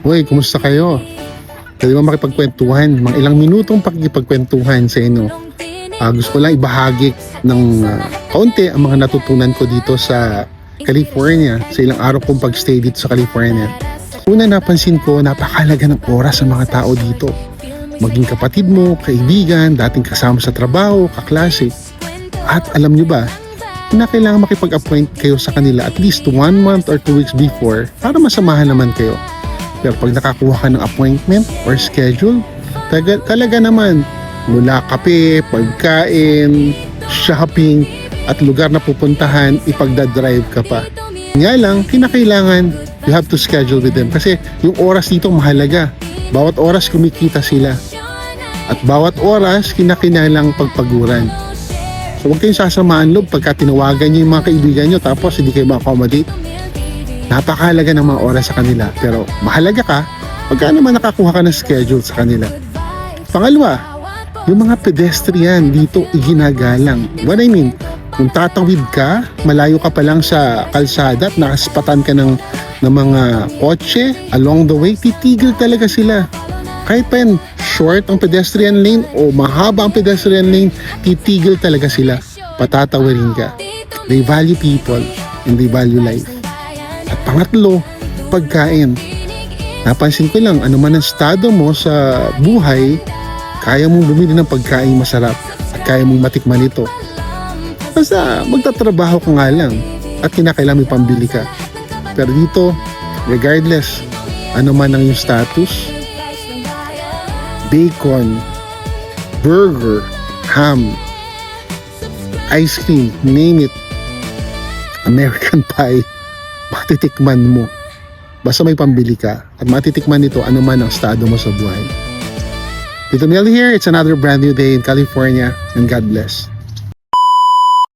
Hoy, kumusta kayo? Pwede ba makipagkwentuhan? Mga ilang minutong pakikipagkwentuhan sa inyo. Gusto ko lang ibahagi ng kaunti ang mga natutunan ko dito sa California, sa ilang araw kong pagstay dito sa California. Una, napansin ko, napakahalaga ng oras sa mga tao dito. Maging kapatid mo, kaibigan, dating kasama sa trabaho, kaklase. At alam nyo ba, kailangan makipag-appoint kayo sa kanila at least 1 month or 2 weeks before para masamahan naman kayo. Pero pag nakakuha ka ng appointment or schedule, talaga naman, mula kape, pagkain, shopping, at lugar na pupuntahan, ipagdadrive ka pa. Nga lang, kinakailangan, you have to schedule with them. Kasi yung oras dito mahalaga. Bawat oras kumikita sila. At bawat oras, kinakailangang pagpaguran. So huwag kayong sasamaan loob pagka tinawagan nyo yung mga kaibigan nyo tapos hindi kayo ma-accommodate. Napakahalaga ng mga oras sa kanila. Pero mahalaga ka pagka naman nakakuha ka ng schedule sa kanila. Pangalawa, yung mga pedestrian dito iginagalang. What I mean, kung tatawid ka, malayo ka pa lang sa kalsada at nakaspatan ka ng mga kotse, along the way, titigil talaga sila. Kahit pa yan, short ang pedestrian lane o mahaba ang pedestrian lane, titigil talaga sila. Patatawirin ka. They value people and they value life. At pangatlo, pagkain. Napansin ko lang, ano man ang estado mo sa buhay, kaya mong bumili ng pagkain masarap at kaya mong matikman ito. Basta magtatrabaho ka nga lang at kinakailangan may pambili ka. Pero dito, regardless, ano man ang yung status, bacon, burger, ham, ice cream, name it, American pie, matitikman mo. Basta may pambili ka at matitikman nito ano man ang estado mo sa buhay. Tito Mel here, it's another brand new day in California and God bless.